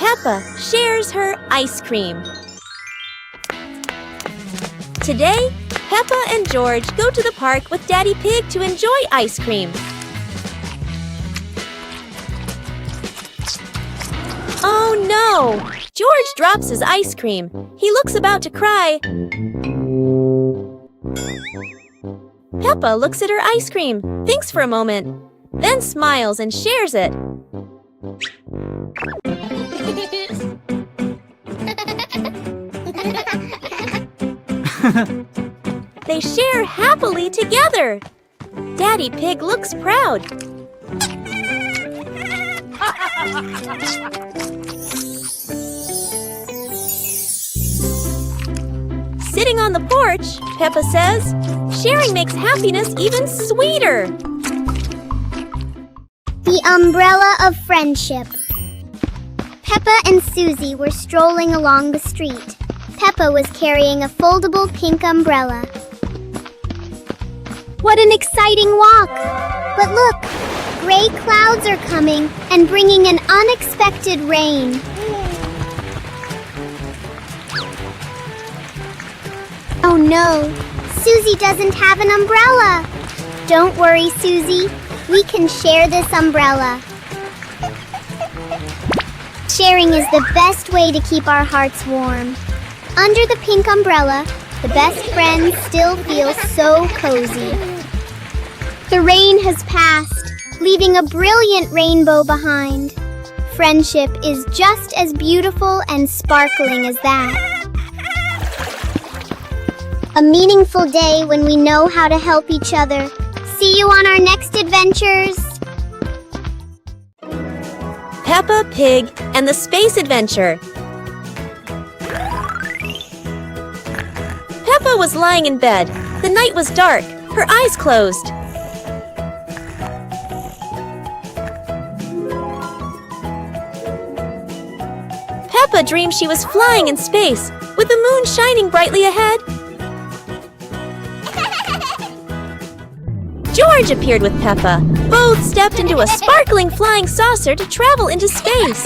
Peppa shares her ice cream. Today, Peppa and George go to the park with Daddy Pig to enjoy ice cream. Oh no! George drops his ice cream. He looks about to cry. Peppa looks at her ice cream, thinks for a moment, then smiles and shares it. They share happily together. Daddy Pig looks proud. Sitting on the porch, Peppa says, sharing makes happiness even sweeter. The umbrella of friendship. Peppa and Susie were strolling along the street. Peppa was carrying a foldable pink umbrella. What an exciting walk! But look, gray clouds are coming and bringing an unexpected rain. Oh no, Susie doesn't have an umbrella. Don't worry, Susie. We can share this umbrella. Sharing is the best way to keep our hearts warm. Under the pink umbrella, the best friends still feel so cozy. The rain has passed, leaving a brilliant rainbow behind. Friendship is just as beautiful and sparkling as that. A meaningful day when we know how to help each other. See you on our next adventures! Peppa Pig and the Space Adventure. Peppa was lying in bed. The night was dark. Her eyes closed. Peppa dreamed she was flying in space, with the moon shining brightly ahead. George appeared with Peppa. Both stepped into a sparkling flying saucer to travel into space.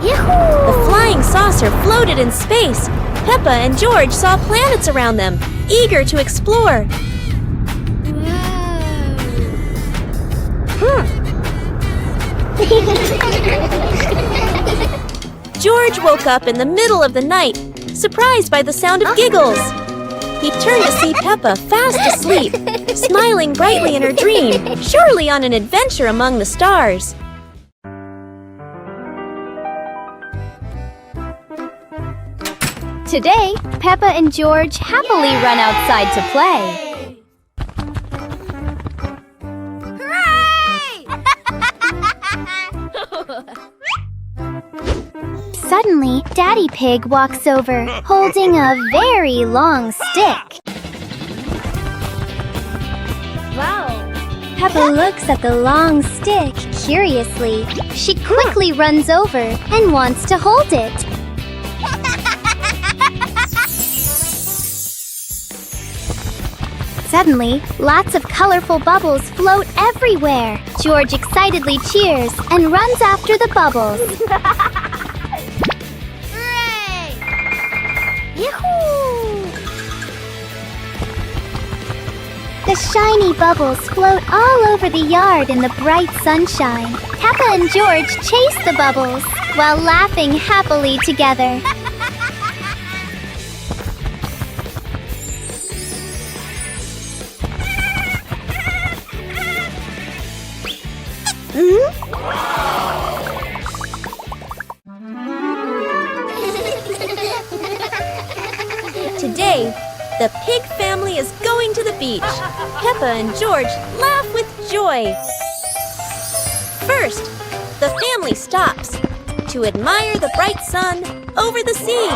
The flying saucer floated in space. Peppa and George saw planets around them, eager to explore. George woke up in the middle of the night, surprised by the sound of giggles. He turned to see Peppa fast asleep, smiling brightly in her dream, surely on an adventure among the stars. Today, Peppa and George happily run outside to play. Suddenly, Daddy Pig walks over, holding a very long stick. Wow! Peppa looks at the long stick curiously. She quickly runs over and wants to hold it. Suddenly, lots of colorful bubbles float everywhere. George excitedly cheers and runs after the bubbles. Hooray! Yahoo! The shiny bubbles float all over the yard in the bright sunshine. Peppa and George chase the bubbles while laughing happily together. Today, the pig family is going to the beach. Peppa and George laugh with joy. First, the family stops to admire the bright sun over the sea.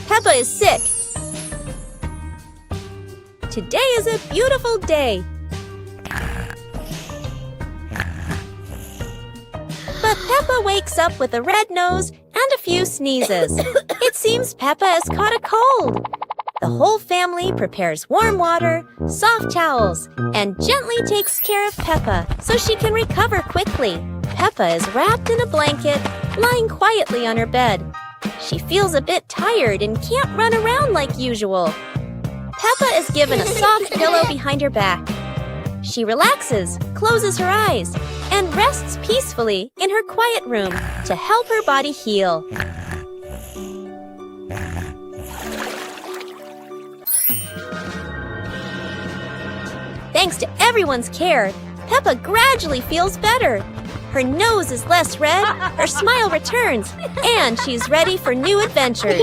Peppa is sick. Today is a beautiful day. But Peppa wakes up with a red nose and a few sneezes. It seems Peppa has caught a cold. The whole family prepares warm water, soft towels, and gently takes care of Peppa so she can recover quickly. Peppa is wrapped in a blanket, lying quietly on her bed. She feels a bit tired and can't run around like usual. Peppa is given a soft pillow behind her back. She relaxes, closes her eyes, and rests peacefully in her quiet room to help her body heal. Thanks to everyone's care, Peppa gradually feels better. Her nose is less red, her smile returns, and she's ready for new adventures.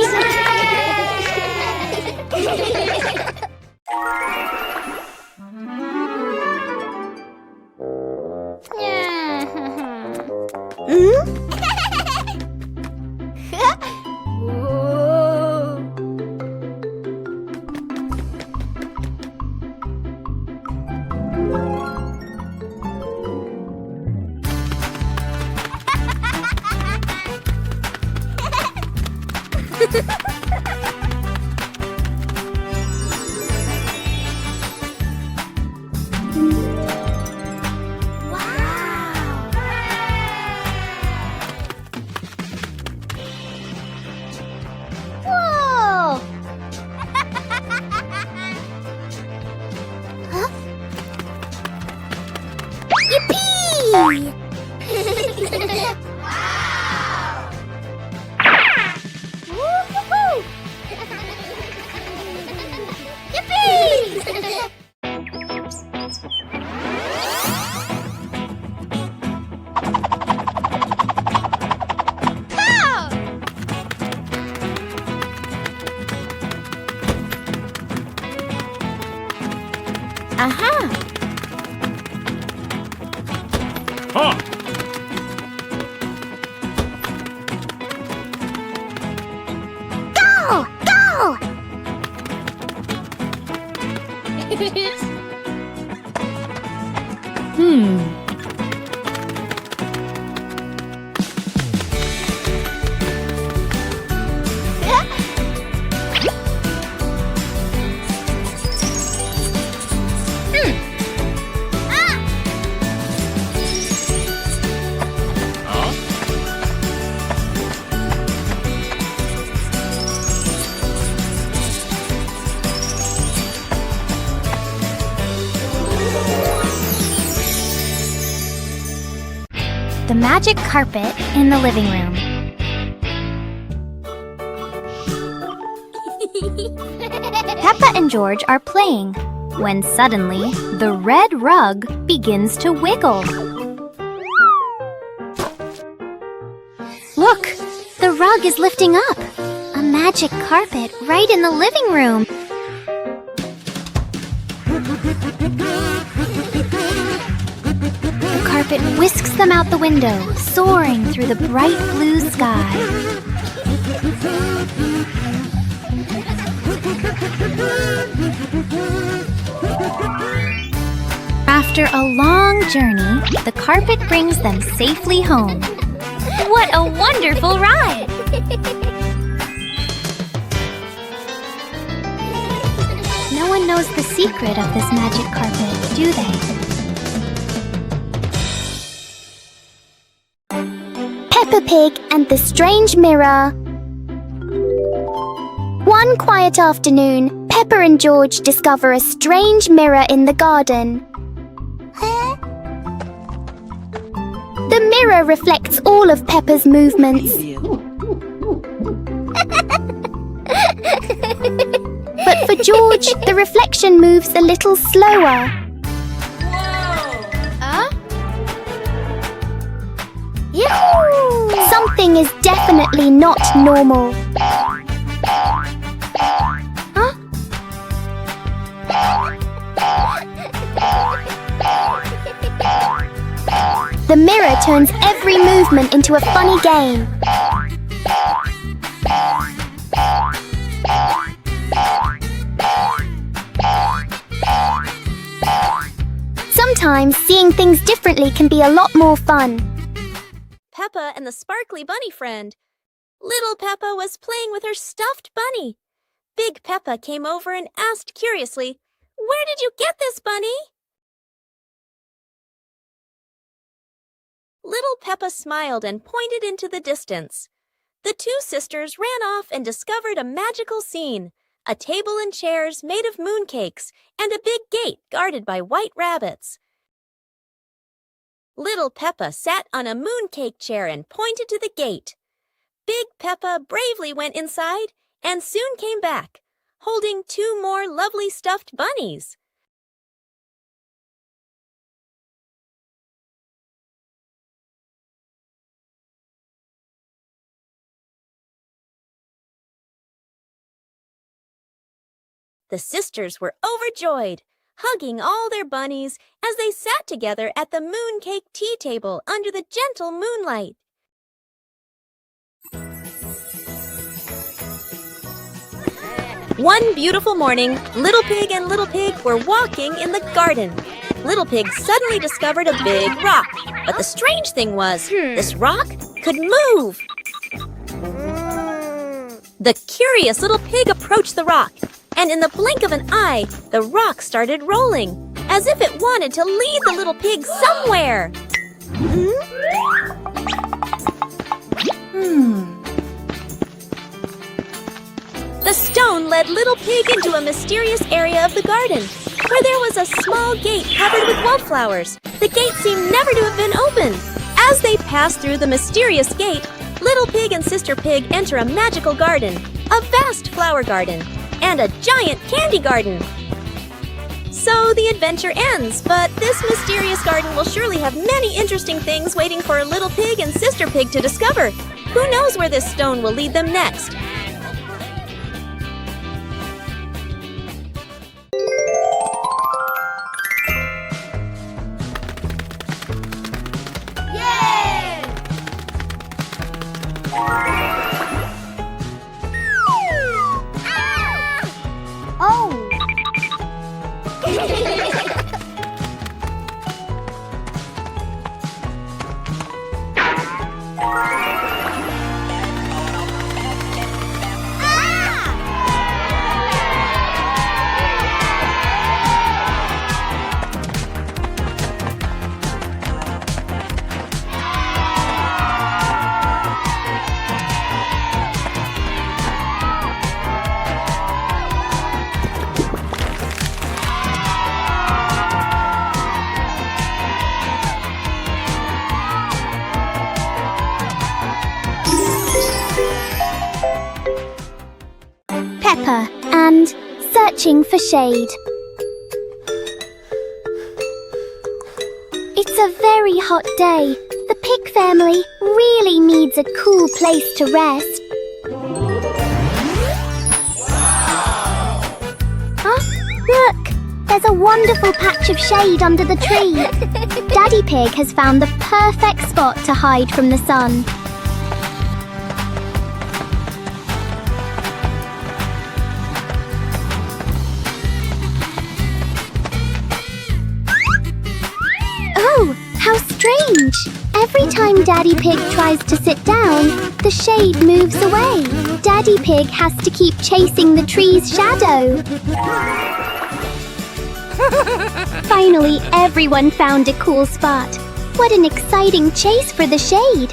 Whoa! Huh? Yippee! Woo-hoo-hoo! Yippee! Aha! Huh. Go! Go! The magic carpet in the living room. Peppa and George are playing when suddenly the red rug begins to wiggle. Look, the rug is lifting up. A magic carpet right in the living room. The carpet whisks them out the window, soaring through the bright blue sky. After a long journey, the carpet brings them safely home. What a wonderful ride! No one knows the secret of this magic carpet, do they? Peppa Pig and the Strange Mirror. One quiet afternoon, Peppa and George discover a strange mirror in the garden. The mirror reflects all of Peppa's movements. But for George, the reflection moves a little slower. Something is definitely not normal. The mirror turns every movement into a funny game. Sometimes seeing things differently can be a lot more fun. Peppa and the sparkly bunny friend. Little Peppa was playing with her stuffed bunny. Big Peppa came over and asked curiously, "Where did you get this, bunny?" Little Peppa smiled and pointed into the distance. The two sisters ran off and discovered a magical scene, a table and chairs made of mooncakes, and a big gate guarded by white rabbits. Little Peppa sat on a mooncake chair and pointed to the gate. Big Peppa bravely went inside and soon came back, holding two more lovely stuffed bunnies. The sisters were overjoyed, hugging all their bunnies as they sat together at the mooncake tea table under the gentle moonlight. One beautiful morning, Little Pig and Little Pig were walking in the garden. Little Pig suddenly discovered a big rock, but the strange thing was, this rock could move. The curious Little Pig approached the rock, and in the blink of an eye, the rock started rolling, as if it wanted to lead the Little Pig somewhere. The stone led Little Pig into a mysterious area of the garden, where there was a small gate covered with wallflowers. The gate seemed never to have been opened. As they passed through the mysterious gate, Little Pig and Sister Pig enter a magical garden, a vast flower garden, and a giant candy garden. So the adventure ends, but this mysterious garden will surely have many interesting things waiting for Little Pig and Sister Pig to discover. Who knows where this stone will lead them next? Peppa and searching for shade. It's a very hot day. The pig family really needs a cool place to rest. Look! There's a wonderful patch of shade under the tree. Daddy Pig has found the perfect spot to hide from the sun. Oh, how strange! Every time Daddy Pig tries to sit down, the shade moves away. Daddy Pig has to keep chasing the tree's shadow. Finally, everyone found a cool spot. What an exciting chase for the shade!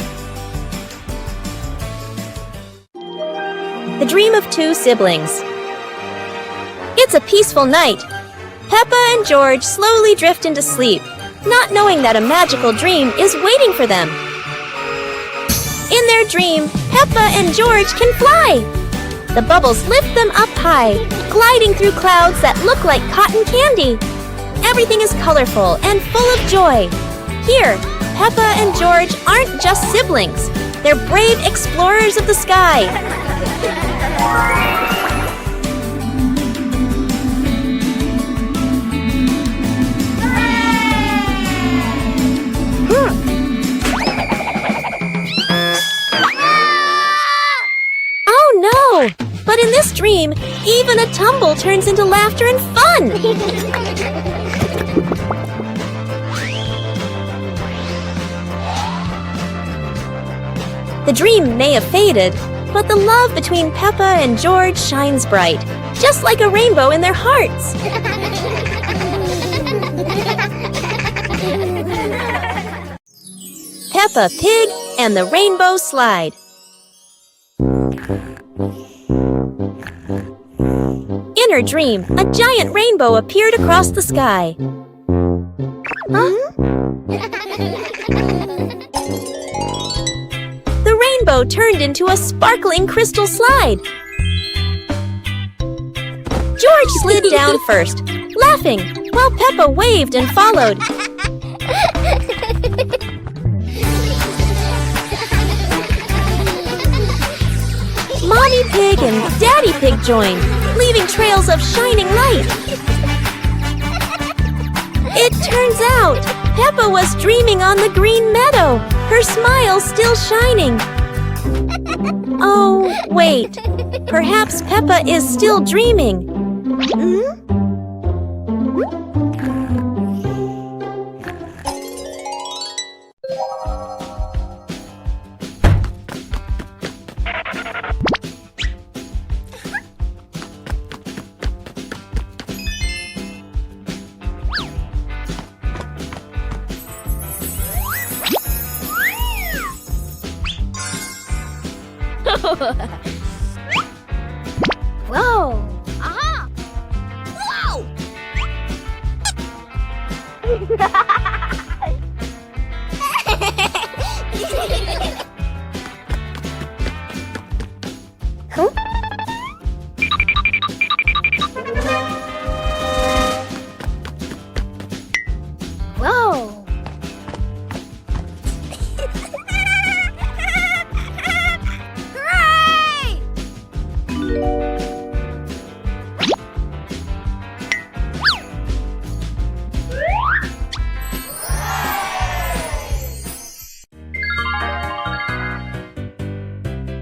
The Dream of Two Siblings. It's a peaceful night. Peppa and George slowly drift into sleep, not knowing that a magical dream is waiting for them. In their dream, Peppa and George can fly. The bubbles lift them up high, gliding through clouds that look like cotton candy. Everything is colorful and full of joy. Here, Peppa and George aren't just siblings. They're brave explorers of the sky. Oh no! But in this dream, Even a tumble turns into laughter and fun! The dream may have faded, but the love between Peppa and George shines bright, just like a rainbow in their hearts. Peppa Pig and the Rainbow Slide. In her dream, a giant rainbow appeared across the sky. The rainbow turned into a sparkling crystal slide. George slid down first, laughing, while Peppa waved and followed. Mommy Pig and Daddy Pig joined, leaving trails of shining light. It turns out, Peppa was dreaming on the green meadow, her smile still shining. Oh, wait. Perhaps Peppa is still dreaming. Whoa! Aha! Whoa! Huh? Whoa!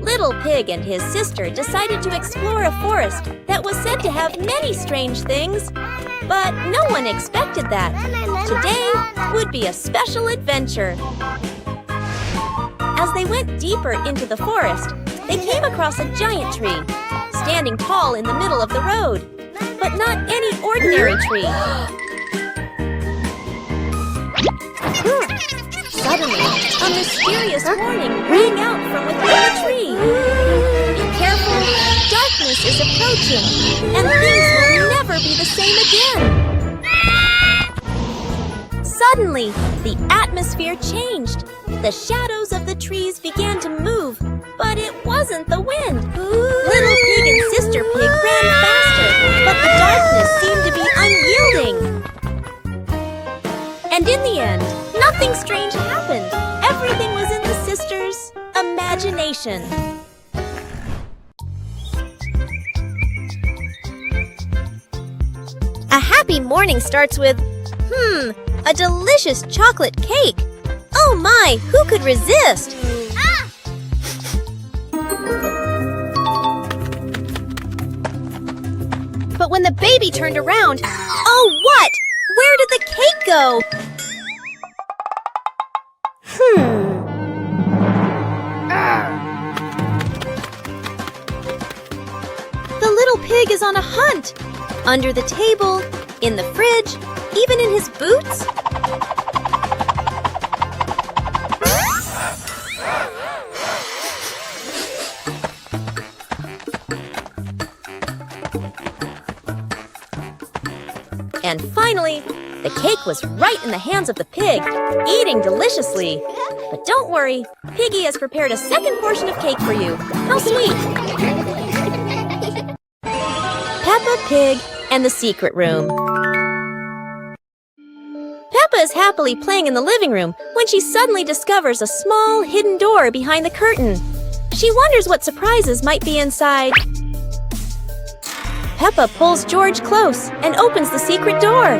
Little Pig and his sister decided to explore a forest that was said to have many strange things. But no one expected that. Today would be a special adventure. As they went deeper into the forest, they came across a giant tree, standing tall in the middle of the road. But not any ordinary tree. Suddenly, a mysterious warning rang out from within the tree. Be careful, darkness is approaching, and things will never be the same again. Suddenly, the atmosphere changed. The shadows of the trees began to move, but it wasn't the wind. Little Pig and Sister Pig ran faster, but the darkness seemed to be unyielding. And in the end, nothing strange happened. Everything was in the sisters' imagination. A happy morning starts with, a delicious chocolate cake. Oh my, who could resist? But when the baby turned around, oh what? Where did the cake go? The little pig is on a hunt. Under the table, in the fridge, even in his boots. And finally, the cake was right in the hands of the pig, eating deliciously. But don't worry, Piggy has prepared a second portion of cake for you. How sweet! Peppa Pig and the Secret Room. Peppa is happily playing in the living room when she suddenly discovers a small hidden door behind the curtain. She wonders what surprises might be inside. Peppa pulls George close and opens the secret door.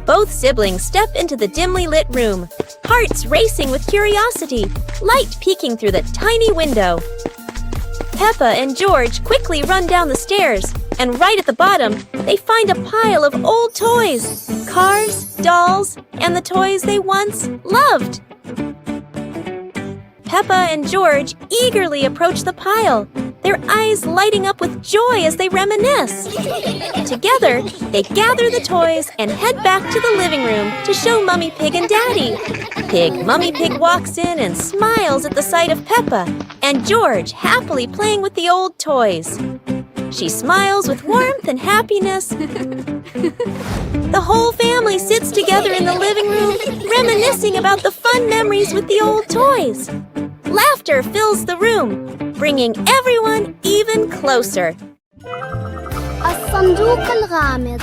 Both siblings step into the dimly lit room, hearts racing with curiosity, light peeking through the tiny window. Peppa and George quickly run down the stairs, and right at the bottom, they find a pile of old toys, cars, dolls, and the toys they once loved. Peppa and George eagerly approach the pile, their eyes lighting up with joy as they reminisce. Together, they gather the toys and head back to the living room to show Mummy Pig and Daddy. Mummy Pig walks in and smiles at the sight of Peppa and George happily playing with the old toys. She smiles with warmth and happiness. The whole family sits together in the living room, reminiscing about the fun memories with the old toys. Laughter fills the room, bringing everyone even closer. الصندوق الغامض.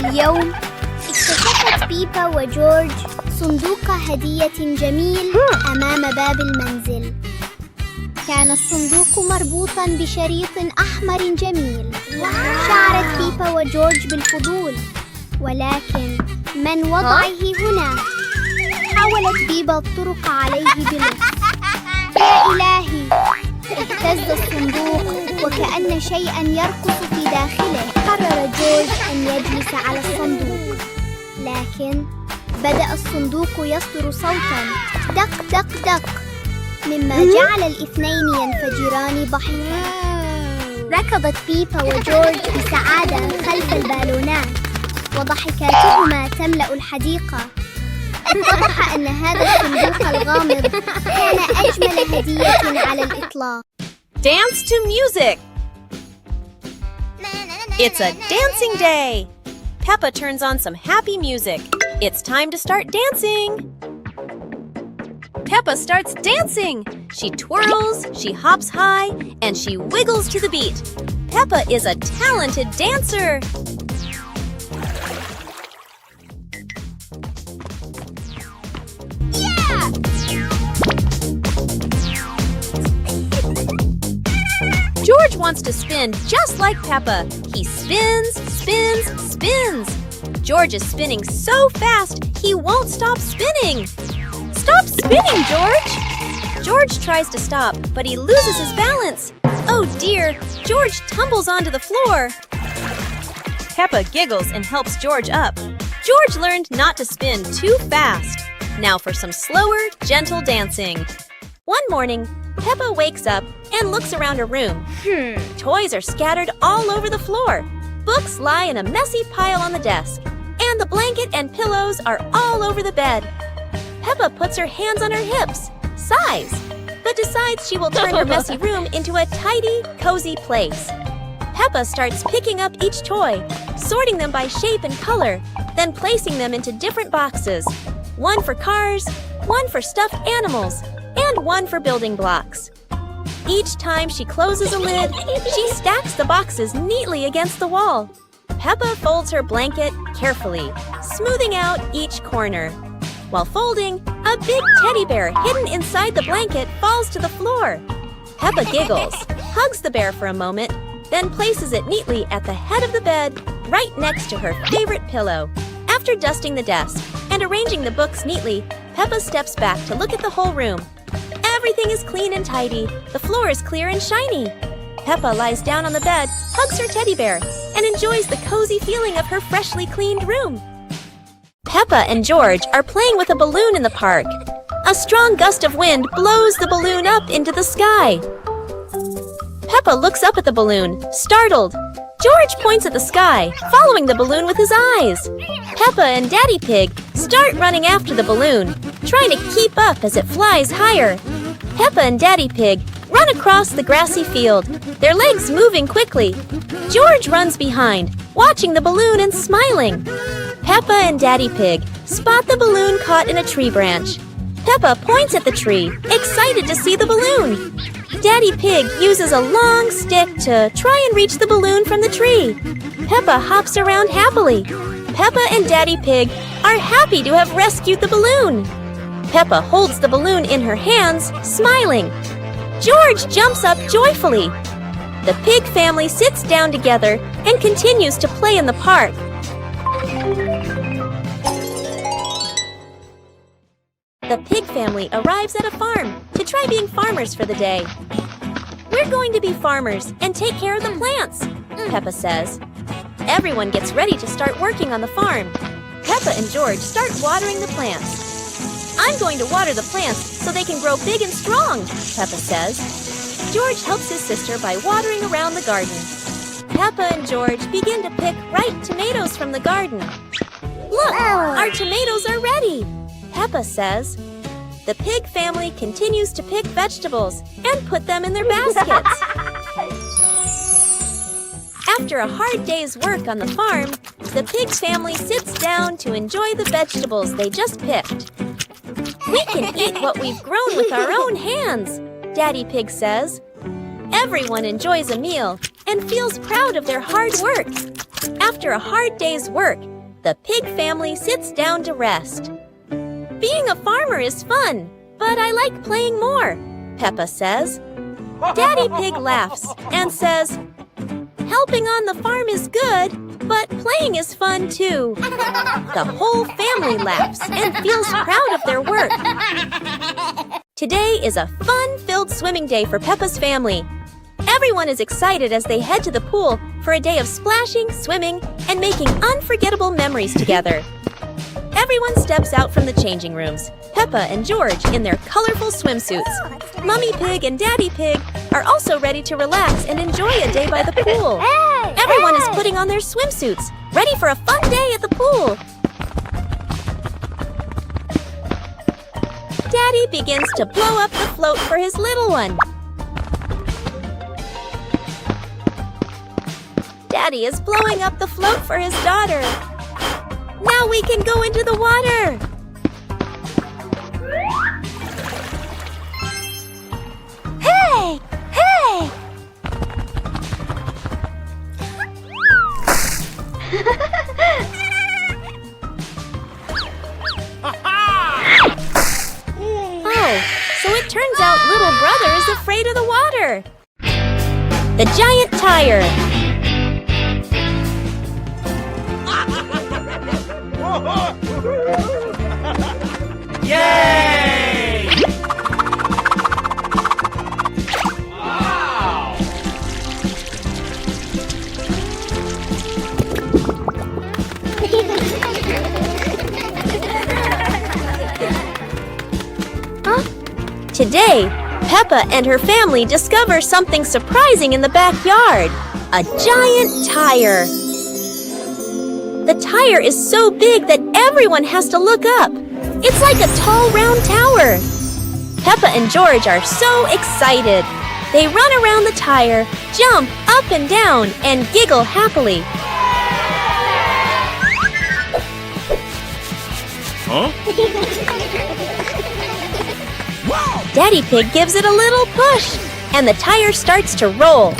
اليوم اكتشفت بيبا وجورج صندوق هدية جميل أمام باب المنزل. كان الصندوق مربوطاً بشريط أحمر جميل. شعرت بيبا وجورج بالفضول، ولكن من وضعه هنا؟ حاولت بيبا الطرق عليه بلطف. يا إلهي! اهتز الصندوق وكأن شيئاً يرقص في داخله. قرر جورج أن يجلس على الصندوق، لكن بدأ الصندوق يصدر صوتاً دق دق دق، مما جعل الاثنين ينفجران ضحكاً. ركضت بيبا وجورج بسعادة خلف البالونات، وضحكاتهما تملأ الحديقة. اتضح أن هذا الصندوق الغامض كان أجمل هدية على الإطلاق. Dance to music! It's a dancing day! Peppa turns on some happy music. It's time to start dancing! Peppa starts dancing! She twirls, she hops high, and she wiggles to the beat. Peppa is a talented dancer! George wants to spin just like Peppa. He spins, spins, spins. George is spinning so fast, he won't stop spinning. Stop spinning, George! George tries to stop, but he loses his balance. Oh dear, George tumbles onto the floor. Peppa giggles and helps George up. George learned not to spin too fast. Now for some slower, gentle dancing. One morning, Peppa wakes up and looks around her room. Toys are scattered all over the floor. Books lie in a messy pile on the desk. And the blanket and pillows are all over the bed. Peppa puts her hands on her hips, sighs, but decides she will turn her messy room into a tidy, cozy place. Peppa starts picking up each toy, sorting them by shape and color, then placing them into different boxes. One for cars, one for stuffed animals, and one for building blocks. Each time she closes a lid, she stacks the boxes neatly against the wall. Peppa folds her blanket carefully, smoothing out each corner. While folding, a big teddy bear hidden inside the blanket falls to the floor. Peppa giggles, hugs the bear for a moment, then places it neatly at the head of the bed, right next to her favorite pillow. After dusting the desk and arranging the books neatly, Peppa steps back to look at the whole room. Everything is clean and tidy. The floor is clear and shiny. Peppa lies down on the bed, hugs her teddy bear, and enjoys the cozy feeling of her freshly cleaned room. Peppa and George are playing with a balloon in the park. A strong gust of wind blows the balloon up into the sky. Peppa looks up at the balloon, startled. George points at the sky, following the balloon with his eyes. Peppa and Daddy Pig start running after the balloon, trying to keep up as it flies higher. Peppa and Daddy Pig run across the grassy field, their legs moving quickly. George runs behind, watching the balloon and smiling. Peppa and Daddy Pig spot the balloon caught in a tree branch. Peppa points at the tree, excited to see the balloon. Daddy Pig uses a long stick to try and reach the balloon from the tree. Peppa hops around happily. Peppa and Daddy Pig are happy to have rescued the balloon. Peppa holds the balloon in her hands, smiling. George jumps up joyfully. The pig family sits down together and continues to play in the park. The pig family arrives at a farm to try being farmers for the day. "We're going to be farmers and take care of the plants," Peppa says. Everyone gets ready to start working on the farm. Peppa and George start watering the plants. "I'm going to water the plants so they can grow big and strong," Peppa says. George helps his sister by watering around the garden. Peppa and George begin to pick ripe tomatoes from the garden. "Look, our tomatoes are ready," Peppa says. The pig family continues to pick vegetables and put them in their baskets. After a hard day's work on the farm, the pig family sits down to enjoy the vegetables they just picked. "We can eat what we've grown with our own hands," Daddy Pig says. Everyone enjoys a meal and feels proud of their hard work. After a hard day's work, the pig family sits down to rest. "Being a farmer is fun, but I like playing more," Peppa says. Daddy Pig laughs and says, "Helping on the farm is good, but playing is fun too." The whole family laughs and feels proud of their work. Today is a fun-filled swimming day for Peppa's family. Everyone is excited as they head to the pool for a day of splashing, swimming, and making unforgettable memories together. Everyone steps out from the changing rooms, Peppa and George in their colorful swimsuits. Mummy Pig and Daddy Pig are also ready to relax and enjoy a day by the pool. Everyone is putting on their swimsuits, ready for a fun day at the pool. Daddy begins to blow up the float for his little one. Daddy is blowing up the float for his daughter. Now we can go into the water. Hey! Hey! Oh, so it turns out little brother is afraid of the water. The giant tire. Yay! Wow! Today, Peppa and her family discover something surprising in the backyard. A giant tire. The tire is so big that everyone has to look up. It's like a tall, round tower. Peppa and George are so excited. They run around the tire, jump up and down, and giggle happily. Huh? Daddy Pig gives it a little push, and the tire starts to roll.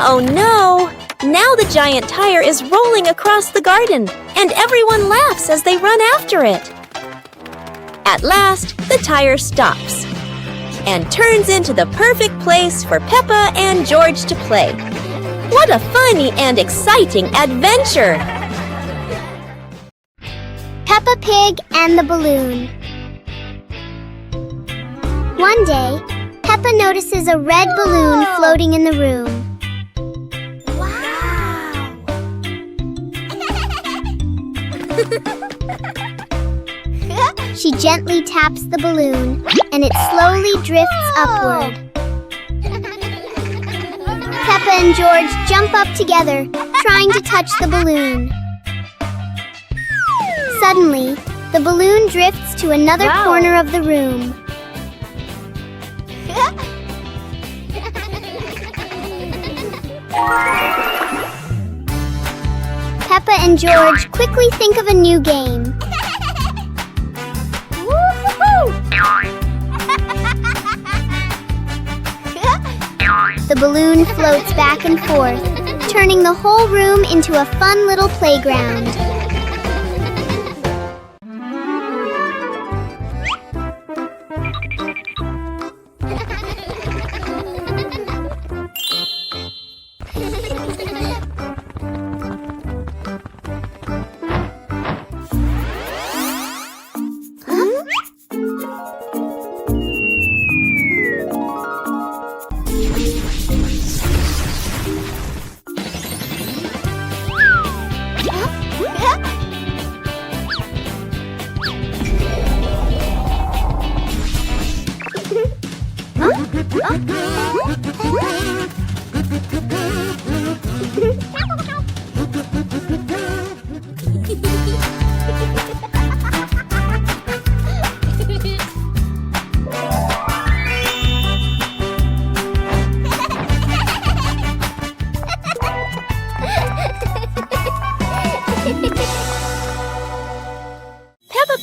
Oh no! Now the giant tire is rolling across the garden, and everyone laughs as they run after it. At last, the tire stops and turns into the perfect place for Peppa and George to play. What a funny and exciting adventure! Peppa Pig and the Balloon. One day, Peppa notices a red balloon floating in the room. She gently taps the balloon, and it slowly drifts upward. Peppa and George jump up together, trying to touch the balloon. Suddenly, the balloon drifts to another corner of the room. Peppa and George quickly think of a new game. The balloon floats back and forth, turning the whole room into a fun little playground.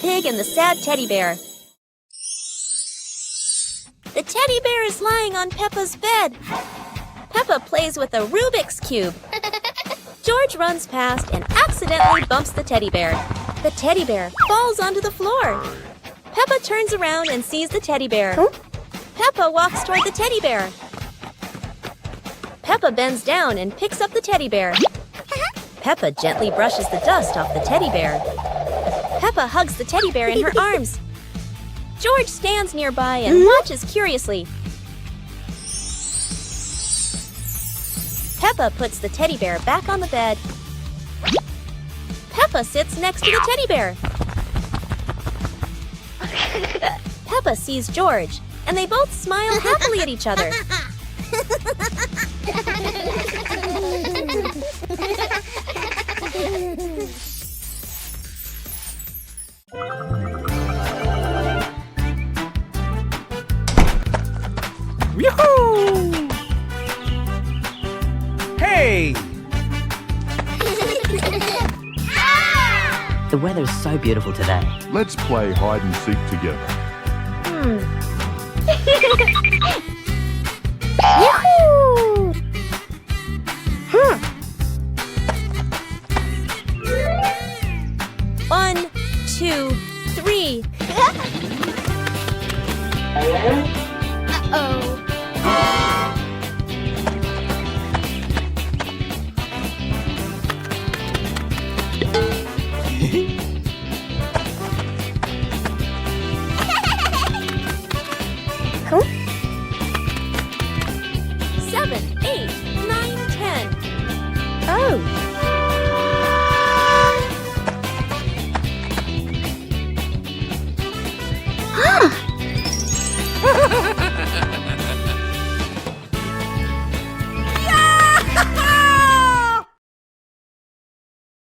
Pig and the Sad Teddy Bear. The teddy bear is lying on Peppa's bed. Peppa plays with a Rubik's Cube. George runs past and accidentally bumps the teddy bear. The teddy bear falls onto the floor. Peppa turns around and sees the teddy bear. Peppa walks toward the teddy bear. Peppa bends down and picks up the teddy bear. Peppa gently brushes the dust off the teddy bear. Peppa hugs the teddy bear in her arms. George stands nearby and watches curiously. Peppa puts the teddy bear back on the bed. Peppa sits next to the teddy bear. Peppa sees George, and they both smile happily at each other. Yoo-hoo! Hey! The weather's so beautiful today. Let's play hide and seek together. Yahoo! One, two, three. Uh-oh. Cool. 7, 8, 9, 10. Oh.